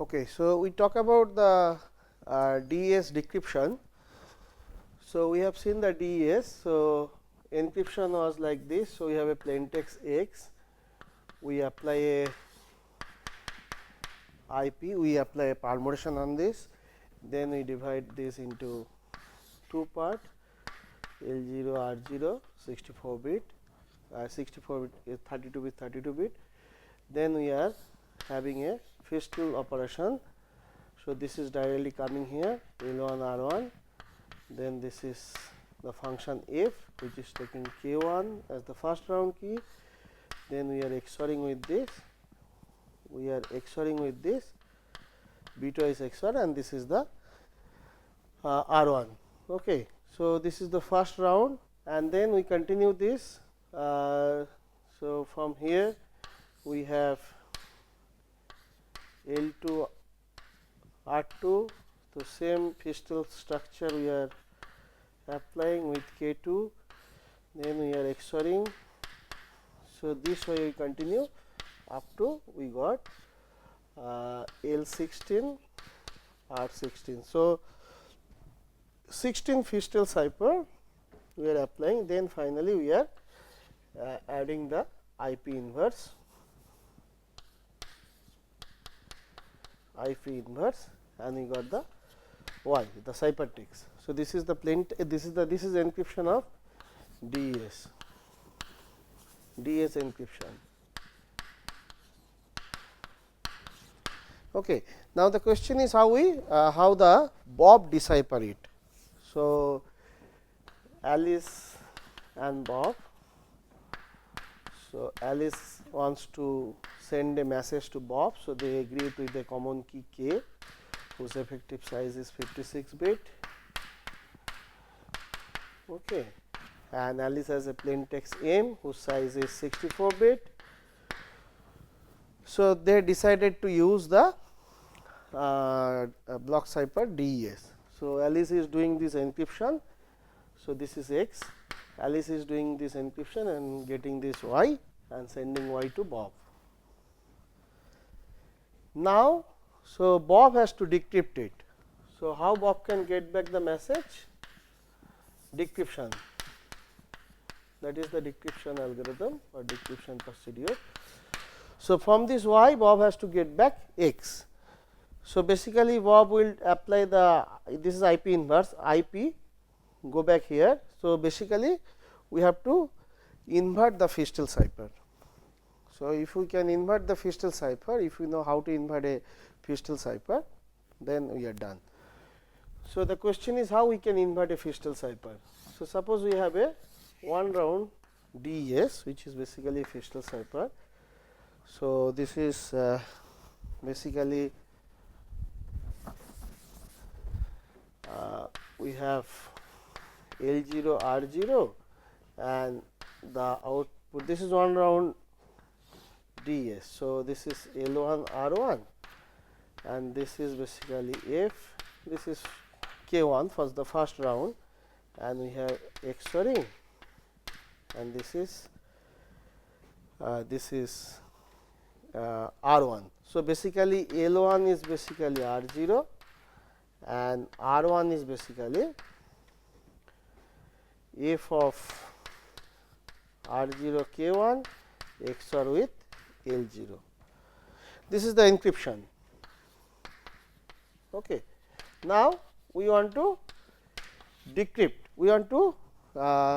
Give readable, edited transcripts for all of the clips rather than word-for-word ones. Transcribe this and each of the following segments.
Okay, so we talk about the DES decryption. So we have seen the DES. So encryption was like this. So we have a plaintext X. We apply a IP. We apply a permutation on this. Then we divide this into two part. L0 R0 64 bit, 64 bit is 32 bit 32 bit. Then we are having a fiscal operation. So this is directly coming here L1 R1. Then this is the function f, which is taking K1 as the first round key. Then we are XORing with this. We are XORing with this. Bitwise XOR, and this is the R1. Okay. So this is the first round, and then we continue this. So from here we have L2 R2, the same fiscal structure we are applying with K2. Then we are XORing. So this way we continue up to we got L16 R16. So 16 fiscal cipher we are applying, then finally we are adding the IP inverse, and we got the Y, the ciphertext. So this is the this is encryption of DES encryption. Okay. Now the question is how the Bob decipher it. So Alice and Bob. So Alice wants to send a message to Bob. So they agreed with a common key K, whose effective size is 56 bit. Okay. And Alice has a plaintext M, whose size is 64 bit. So they decided to use the block cipher DES. So Alice is doing this encryption. So this is X. Alice is doing this encryption and getting this Y and sending Y to Bob. Now, so Bob has to decrypt it. So how Bob can get back the message? Decryption. That is the decryption algorithm or decryption procedure. So from this Y, Bob has to get back X. So basically Bob will apply this is IP inverse, IP, go back here. So basically we have to invert the fiscal cipher. So if we can invert the fiscal cipher, if we know how to invert a fiscal cipher, then we are done. So the question is how we can invert a fiscal cipher. So suppose we have a one round DES, which is basically a fiscal cipher. So this is basically we have L0 R0 and the output. This is one round DES. So this is L1 R1 and this is basically F. This is K1 for the first round, and we have XORing, and this is R1. So basically L1 is basically R0 and R1 is basically F of R0 K1 XOR with L0. This is the encryption. Okay. Now we want to decrypt. We want to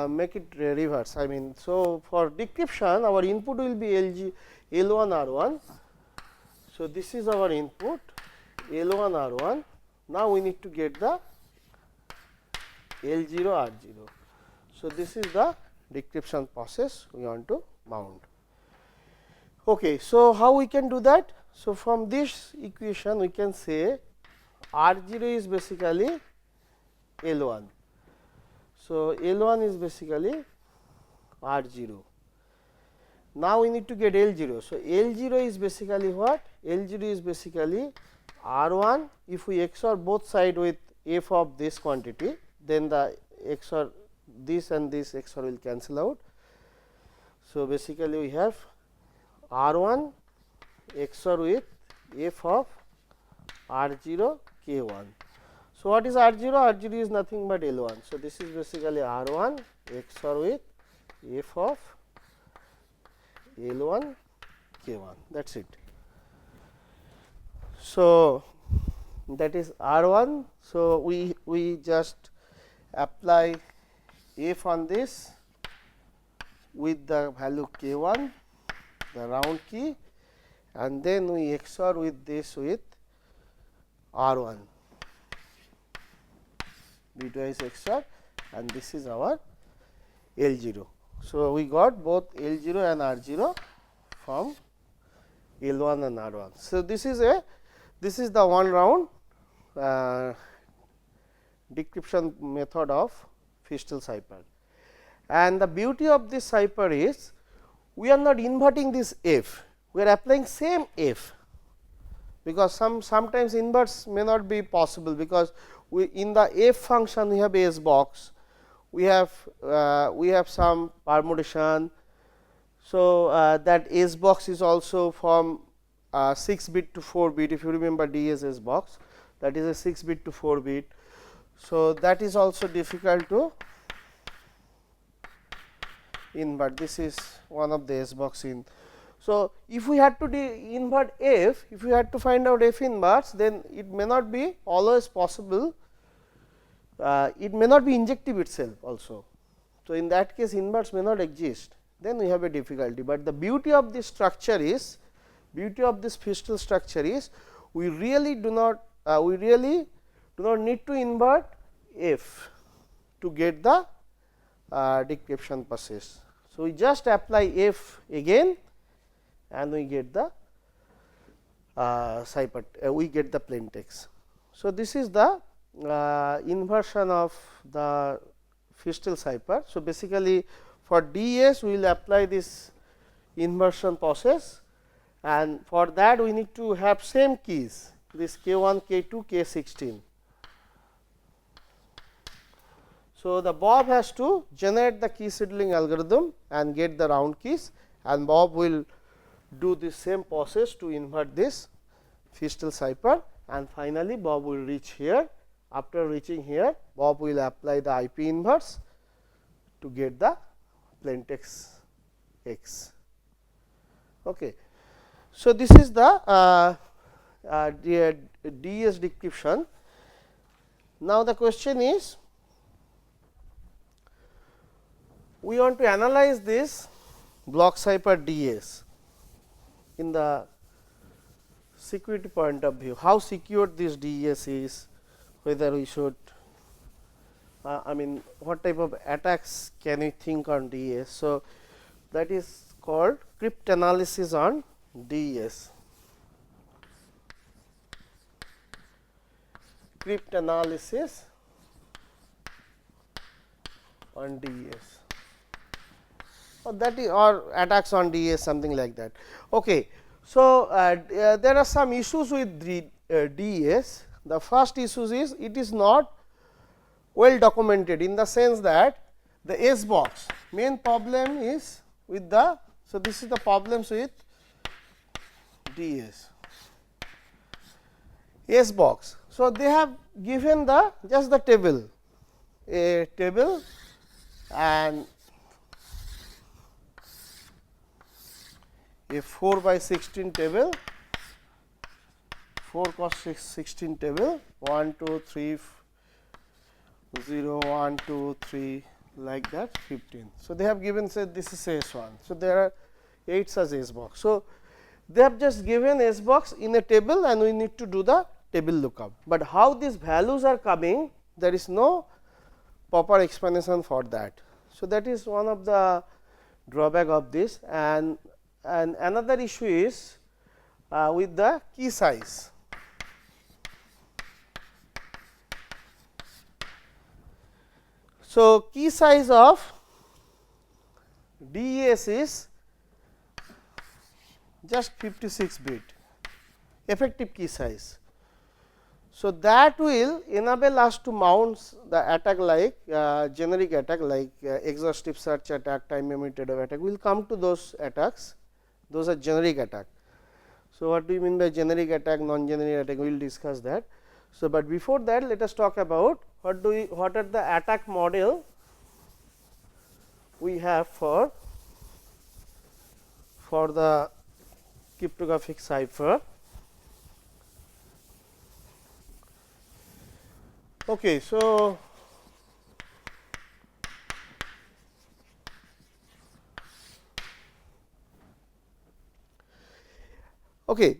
make it reverse. I mean, so for decryption, our input will be L1 R1. So this is our input L1 R1. Now we need to get the L0 R0. So this is the decryption process we want to mount. Okay, so how we can do that? So from this equation we can say R0 is basically L1. So L1 is basically R0. Now we need to get L0. So L0 is basically what? L0 is basically R1. If we XOR both sides with F of this quantity, then the XOR this and this XOR will cancel out. So basically we have R1 XOR with F of R0 K1. So, what is R0? R0 is nothing but L1. So, this is basically R1 XOR with F of L1 K1, that is it. So, that is R1. So, we just apply F on this with the value K1, the round key, and then we XOR with this with R1, bitwise XOR, and this is our L0. So, we got both L0 and R0 from L1 and R1. So, this is the one round decryption method of Feastel cipher. And the beauty of this cipher is we are not inverting this F, we are applying same F, because sometimes inverts may not be possible, because we in the F function we have S box, we have some permutation. So, that S box is also from 6 bit to 4 bit, if you remember DSS box, that is a 6 bit to 4 bit. So, that is also difficult to invert. This is one of the S box in. So, if we had to invert F, if we had to find out F inverse, then it may not be always possible, it may not be injective itself also. So, in that case inverse may not exist, then we have a difficulty, but the beauty of this structure is, beauty of this Feastel structure is, we really do not need to invert F to get the decryption process. So, we just apply F again and we get the cipher, we get the plain text. So, this is the inversion of the Feastel cipher. So, basically for DS we will apply this inversion process, and for that we need to have same keys, this K1, K2, K16. So, the Bob has to generate the key seedling algorithm and get the round keys, and Bob will do the same process to invert this Feastel cipher, and finally, Bob will reach here. After reaching here, Bob will apply the IP inverse to get the plaintext X. Okay. So, this is the DS decryption. Now, the question is, we want to analyze this block cipher DS in the security point of view, how secure this DS is, whether we should I mean what type of attacks can we think on DS. So, that is called cryptanalysis on DS. Cryptanalysis on DS, or that is, or attacks on DS, something like that. Okay. So, there are some issues with the DS. The first issue is it is not well documented, in the sense that the S box, main problem is with the. So, this is the problems with DS, S box. So, they have given the just the table, a table, and a 4 by 16 table, 4 cross 16 table, 1 2 3 0 1 2 3 like that 15. So, they have given, say this is S1. So, there are 8 such S box. So, they have just given S box in a table and we need to do the table lookup, but how these values are coming, there is no proper explanation for that. So, that is one of the drawback of this, and another issue is with the key size. So, key size of DES is just 56 bit effective key size. So, that will enable us to mount the attack like generic attack like exhaustive search attack, time memory trade off attack. We will come to those attacks, those are generic attack. So, what do you mean by generic attack, non-generic attack? We will discuss that. So, but before that, let us talk about what are the attack model we have for the cryptographic cipher. Okay, so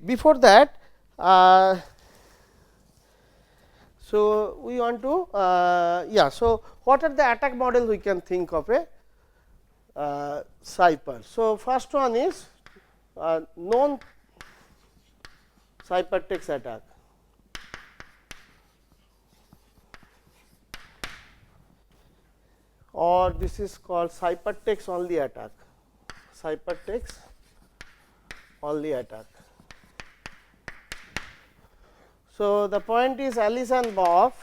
before that, so we want to so what are the attack model we can think of a cipher? So, first one is known ciphertext attack. Or this is called ciphertext only attack, ciphertext only attack. So, the point is Alice and Bob,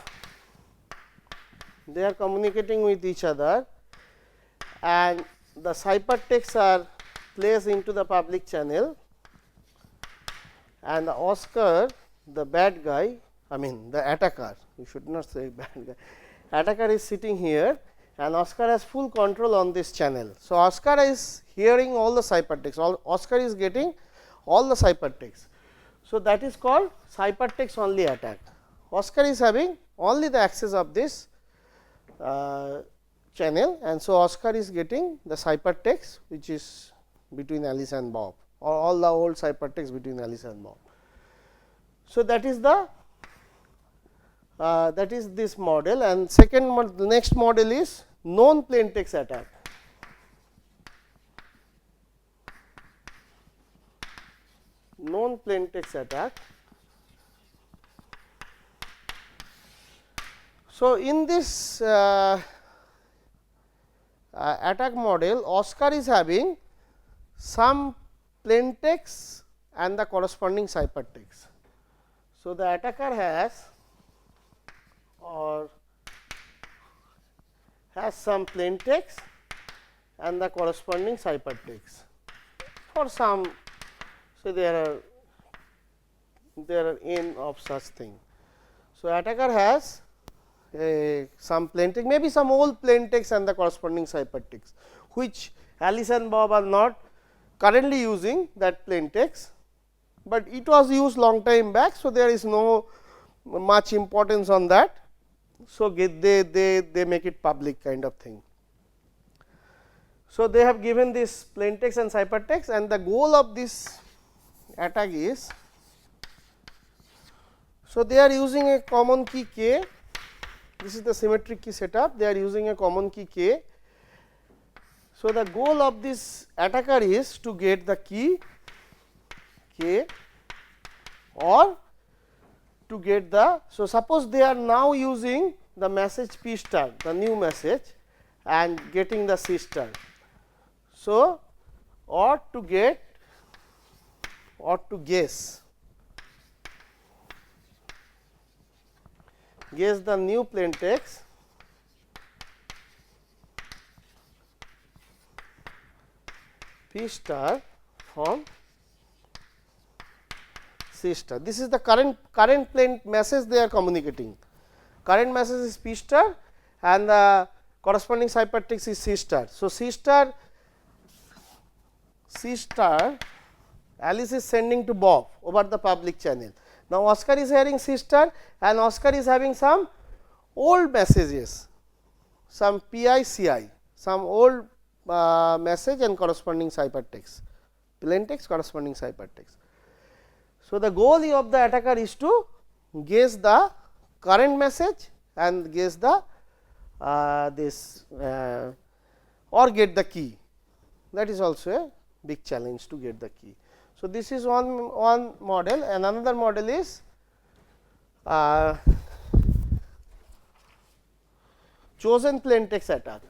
they are communicating with each other and the ciphertexts are placed into the public channel, and the Oscar, the bad guy, I mean the attacker, you should not say bad guy, attacker is sitting here and Oscar has full control on this channel. So, Oscar is hearing all the ciphertext, Oscar is getting all the ciphertext. So, that is called ciphertext only attack. Oscar is having only the access of this channel, and so Oscar is getting the ciphertext which is between Alice and Bob, or all the old ciphertext between Alice and Bob. So, that is the this model, and the next model is known plaintext attack. Known plaintext attack. So, in this attack model, Oscar is having some plaintext and the corresponding ciphertext. So, the attacker has some plaintext and the corresponding ciphertext for some. So, there are n of such thing. So, attacker has some plaintext, maybe some old plaintext and the corresponding ciphertext, which Alice and Bob are not currently using that plaintext, but it was used long time back. So, there is no much importance on that. So, they make it public kind of thing. So, they have given this plaintext and ciphertext, and the goal of this attack is, so they are using a common key k. This is the symmetric key setup, they are using a common key k. So, the goal of this attacker is to get the key k or to get the, so suppose they are now using the message P star, the new message, and getting the C star. So, or to get or to guess the new plaintext P star from C star. This is the current plain message they are communicating. Current message is P star and the corresponding ciphertext is C star. So, C star Alice is sending to Bob over the public channel. Now, Oscar is hearing C star and Oscar is having some old messages, some PICI, some old message and corresponding ciphertext, plaintext corresponding ciphertext. So, the goal of the attacker is to guess the current message and guess the or get the key. That is also a big challenge to get the key. So, this is one model, and another model is chosen plaintext attack.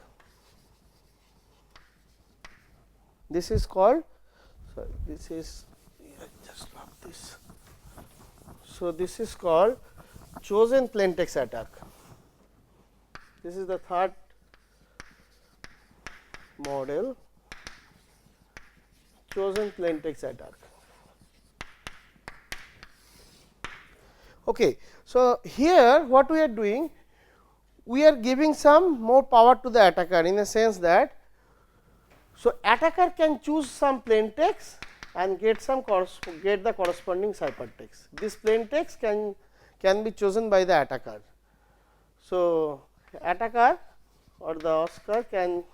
This is called, sorry, this is just love this. So, this is called chosen plaintext attack. This is the third model, chosen plaintext attack. Okay. So, here what we are doing, we are giving some more power to the attacker in a sense that, so attacker can choose some plain text and get the corresponding ciphertext. This plain text can be chosen by the attacker. So, attacker or the Oscar can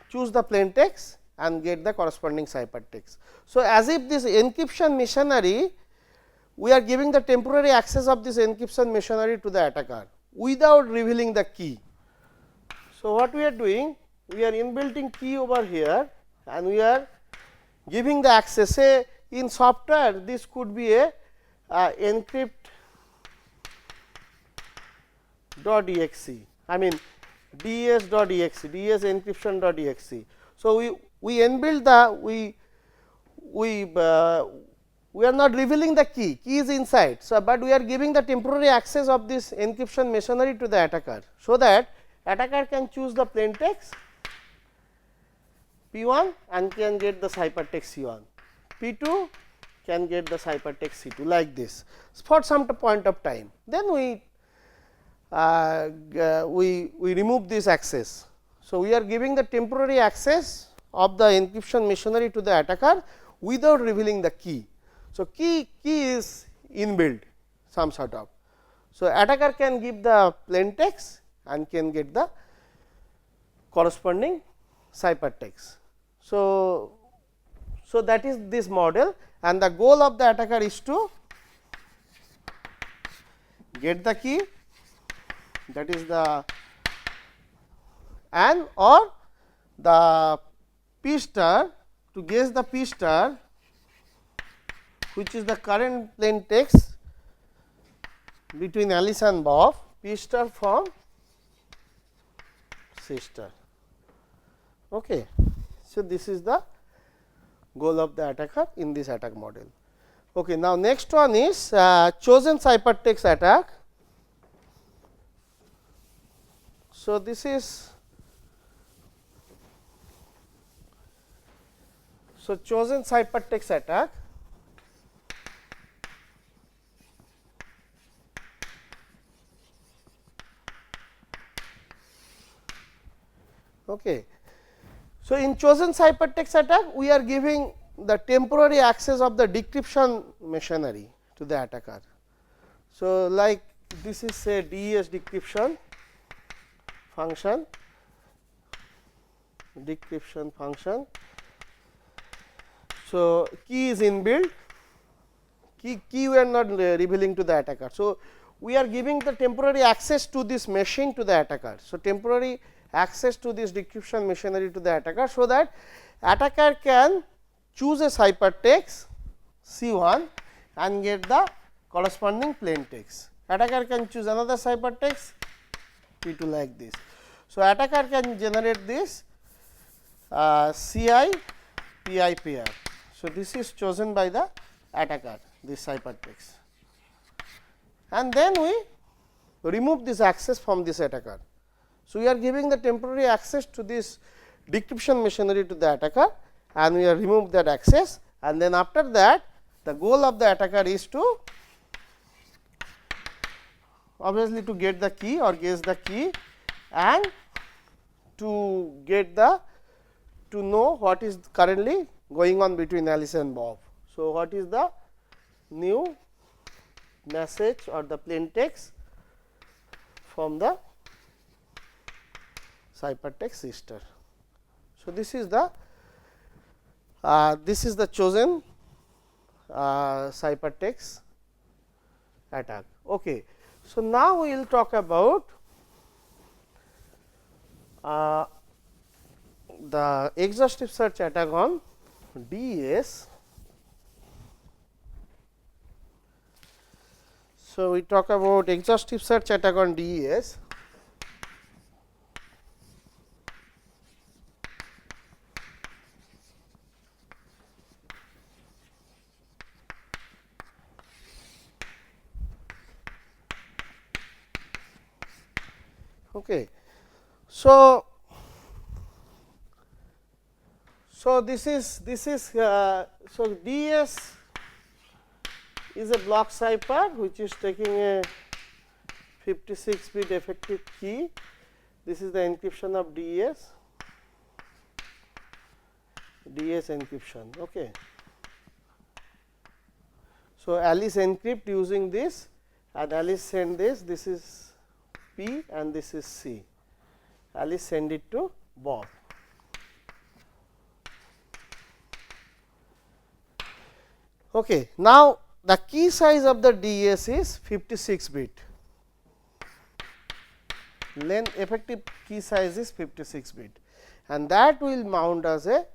choose the plain text and get the corresponding ciphertext. So, as if this encryption machinery, we are giving the temporary access of this encryption machinery to the attacker without revealing the key. So, what we are doing, we are inbuilting key over here and we are giving the access. Say in software, this could be a encrypt.exe, I mean des.exe, des encryption.exe. So, we inbuilt the we are not revealing the key is inside. So, but we are giving the temporary access of this encryption machinery to the attacker, so that attacker can choose the plain text P1 and can get the ciphertext C1, P2 can get the ciphertext C2, like this for some point of time. Then we remove this access. So, we are giving the temporary access of the encryption machinery to the attacker without revealing the key. So, key is inbuilt some sort of. So, attacker can give the plain text and can get the corresponding ciphertext. So, that is this model, and the goal of the attacker is to get the key, that is the and or the P star, to guess the P star, which is the current plain text between Alice and Bob, P star from C star. Okay. So, this is the goal of the attacker in this attack model. Okay. Now, next one is chosen ciphertext attack. So, this is chosen ciphertext attack. Okay. So, in chosen ciphertext attack, we are giving the temporary access of the decryption machinery to the attacker. So, like this is say DES decryption function, So, key is inbuilt, key we are not revealing to the attacker. So, we are giving the temporary access to this machine to the attacker. So, temporary access to this decryption machinery to the attacker, so that attacker can choose a ciphertext C1 and get the corresponding plain text. Attacker can choose another ciphertext P2, like this. So, attacker can generate this CI PI pair. So, this is chosen by the attacker, this ciphertext, and then we remove this access from this attacker. So, we are giving the temporary access to this decryption machinery to the attacker, and we have removed that access, and then after that the goal of the attacker is to obviously to get the key or guess the key, and to get the to know what is currently going on between Alice and Bob. So, what is the new message or the plain text from the ciphertext sister. So, this is the chosen ciphertext attack. Okay. So, now we will talk about the exhaustive search attack on DES. So, we talk about exhaustive search attack on DES. Okay. So, this is so DES is a block cipher which is taking a 56-bit effective key. This is the encryption of DES encryption. Okay. So, Alice encrypt using this and Alice send this. This is P and this is C. Alice send it to Bob. Okay. Now, the key size of the DES is 56 bit. Length effective key size is 56 bit, and that will mount as a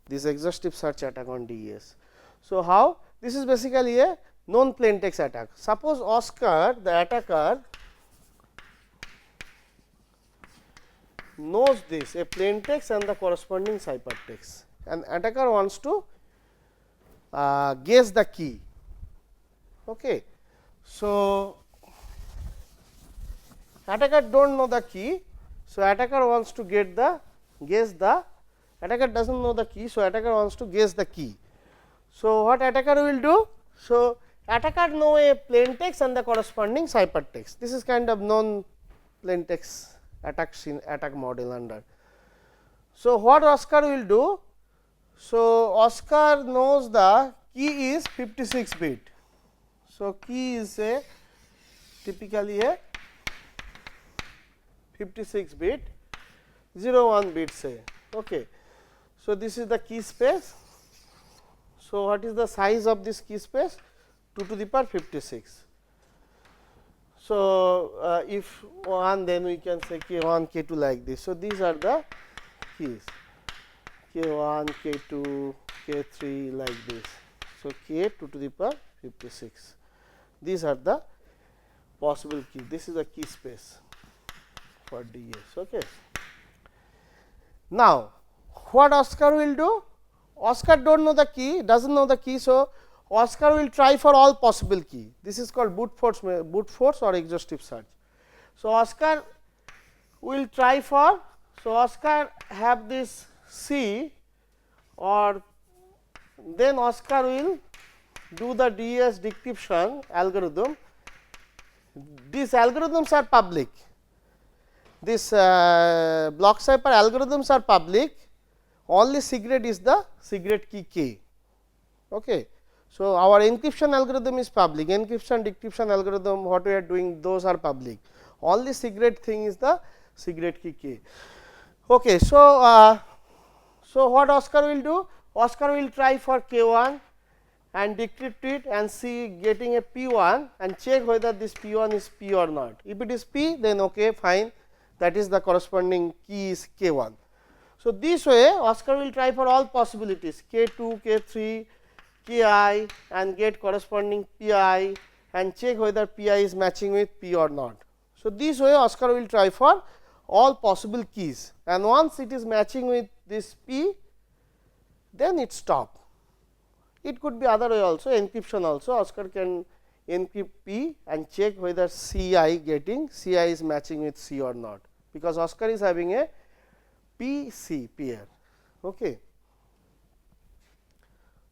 this exhaustive search attack on DES. So, how? This is basically a known plain text attack. Suppose Oscar, the attacker, knows this, a plain text and the corresponding ciphertext, and attacker wants to guess the key. Okay. So, attacker don't know the key. So, attacker wants to guess the attacker does not know the key. So, attacker wants to guess the key. So, what attacker will do? So, attacker know a plain text and the corresponding ciphertext. This is kind of known plain text attack model under. So, what Oscar will do? So, Oscar knows the key is 56 bit. So, key is a typically a 56 bit 01 bit say. Okay. So, this is the key space. So, what is the size of this key space? 2 to the power 56. So, if 1, then we can say K1, K2 like this. So, these are the keys K1, K2, K3 like this. So, K 2 to the power 56. These are the possible keys. This is the key space for DES. Okay. Now, what Oscar will do? Oscar don't know the key, doesn't know the key. So, Oscar will try for all possible key. This is called brute force or exhaustive search. So, Oscar will try for. So, Oscar have this C, or then Oscar will do the DES decryption algorithm. These algorithms are public. This block cipher algorithms are public. Only secret is the secret key K. Okay. So, our encryption algorithm is public, encryption decryption algorithm what we are doing, those are public. Only secret thing is the secret key K. Okay. So, so what Oscar will do? Oscar will try for K1 and decrypt it and see getting a P1 and check whether this P1 is P or not. If it is P, then okay, fine, that is the corresponding key is K1. So, this way Oscar will try for all possibilities K2, K3, Ki and get corresponding Pi and check whether Pi is matching with P or not. So, this way Oscar will try for all possible keys, and once it is matching with this P, then it stop. It could be other way also, encryption also. Oscar can encrypt P and check whether Ci is matching with C or not, because Oscar is having a PC pair. Okay.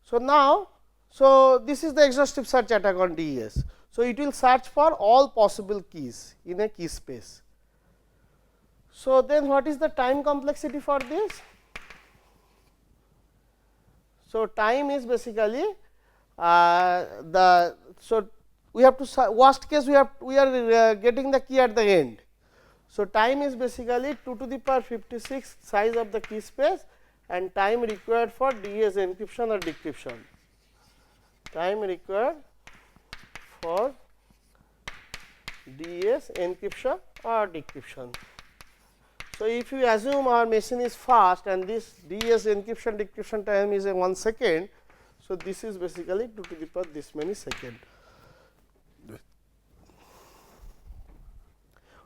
So, now, so this is the exhaustive search attack on DES. So, it will search for all possible keys in a key space. So, then what is the time complexity for this? So, time is basically so we have to, worst case we are getting the key at the end. So, time is basically 2 to the power 56 size of the key space and time required for DES encryption or decryption. Time required for DES encryption or decryption. So, if you assume our machine is fast and this DES encryption decryption time is a 1 second. So, this is basically 2 to the power this many second.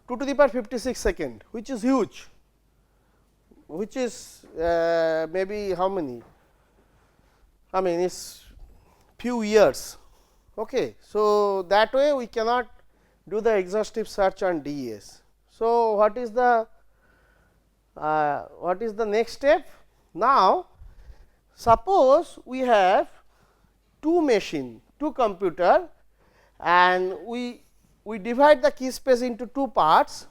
2 to the power 56 second, which is huge, which is maybe how many? I mean, it's few years. Okay. So, that way we cannot do the exhaustive search on DES. So, what is the next step? Now, suppose we have two two computer, and we divide the key space into two parts,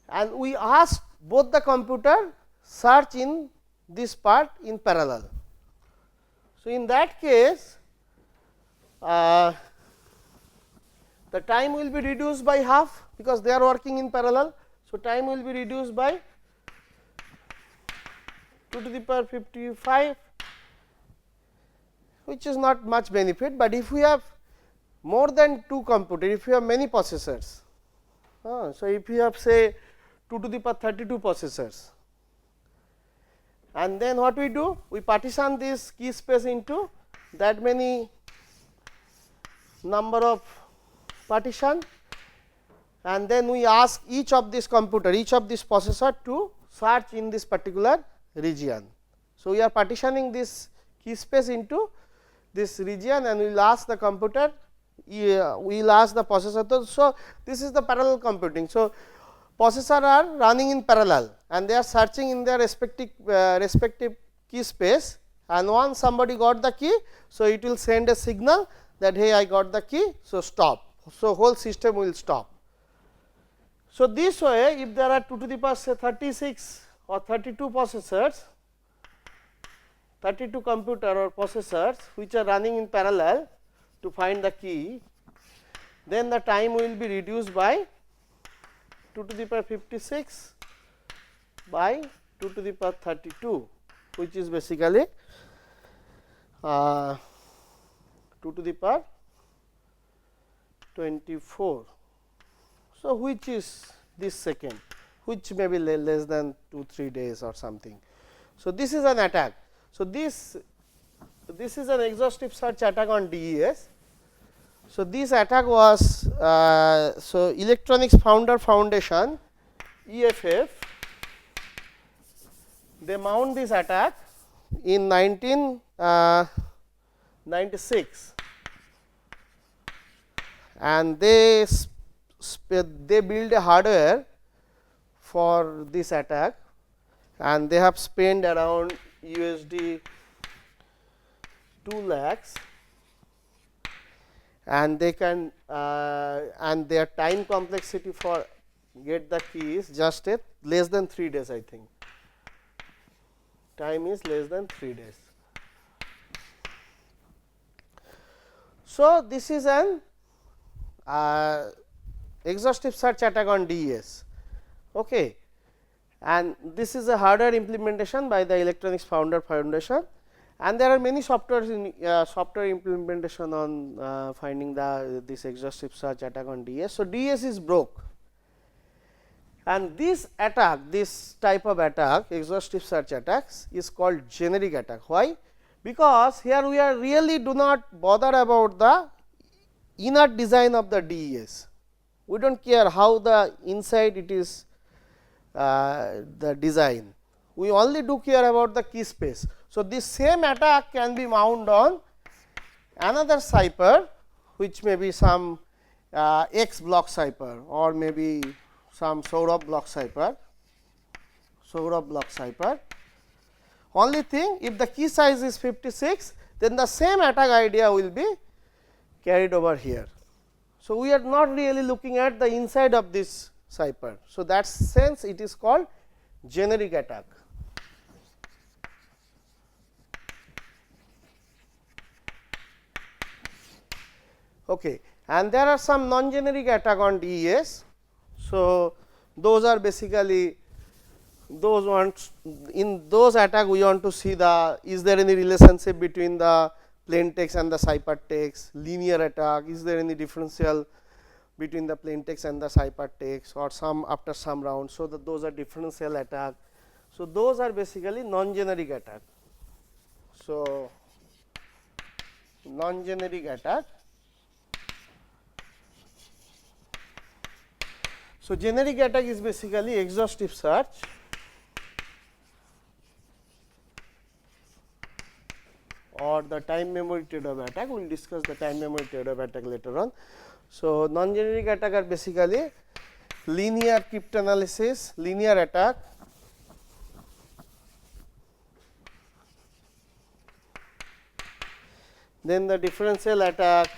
and we ask both the computer search in this part in parallel. So, in that case the time will be reduced by half, because they are working in parallel. So, time will be reduced by 2 to the power 55, which is not much benefit, but if we have more than two computers, if you have many processors, so if you have say 2 to the power 32 processors, and then what we do, we partition this key space into that many number of partition, and then we ask each of this computer, each of this processor to search in this particular region. So, we are partitioning this key space into this region, and we will ask the computer, we will ask the processor. So, this is the parallel computing. So, processor are running in parallel, and they are searching in their respective key space, and once somebody got the key, so it will send a signal that hey, I got the key, so stop. So, whole system will stop. So, this way if there are 2 to the power say 36 or 32 processors, 32 computer or processors which are running in parallel to find the key, then the time will be reduced by 2 to the power 56 by 2 to the power 32, which is basically 2 to the power 24. So, which is this second, which may be less than 2-3 days or something. So, this is an attack. So, this is an exhaustive search attack on DES. So, this attack was so Electronics Founder Foundation EFF, they mount this attack in 1996, and they build a hardware for this attack, and they have spent around USD 2 lakhs, and they can and their time complexity for get the key is just at less than 3 days, I think. Time is less than 3 days. So, this is an exhaustive search attack on DES, okay. And this is a hardware implementation by the Electronics Founder Foundation, and there are many softwares in software implementation on finding this exhaustive search attack on DES. So, DES is broke, and this attack, this type of attack, exhaustive search attacks, is called generic attack. Why? Because here we are really do not bother about the inner design of the DES. We do not care how the inside it is the design, we only do care about the key space. So, this same attack can be mounted on another cipher, which may be some X block cipher, or maybe some Saurabh block cipher, Only thing, if the key size is 56, then the same attack idea will be carried over here. So, we are not really looking at the inside of this cipher. So, that sense it is called generic attack. Okay. And there are some non-generic attack on DES. So, those are basically those ones. In those attack we want to see the is there any relationship between the plain text and the ciphertext, linear attack, is there any differential between the plain text and the ciphertext, or some after some round. So, those are differential attack. So, those are basically non-generic attack. So, non-generic attack. So, generic attack is basically exhaustive search or the time memory trade-off attack. We will discuss the time memory trade-off attack later on. So, non-generic attack are basically linear cryptanalysis, linear attack, then the differential attack,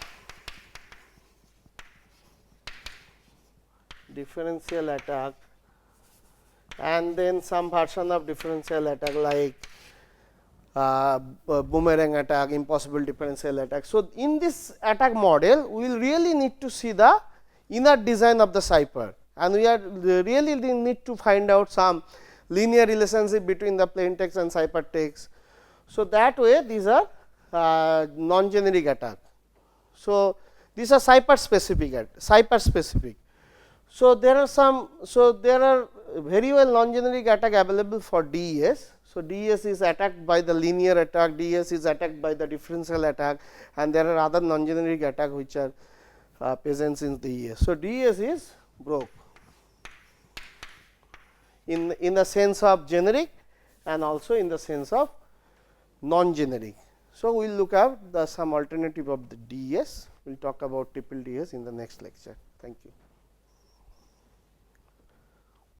and then some version of differential attack like boomerang attack, impossible differential attack. So, in this attack model we will really need to see the inner design of the cipher, and we are really need to find out some linear relationship between the plain text and ciphertext. So, that way these are non-generic attack. So, these are cipher specific. So, there are some, so there are very well non-generic attack available for DES. So, DES is attacked by the linear attack, DES is attacked by the differential attack, and there are other non-generic attack which are present in DES. So, DES is broke in the sense of generic and also in the sense of non-generic. So, we will look at the some alternative of the DES. We will talk about triple DES in the next lecture. Thank you.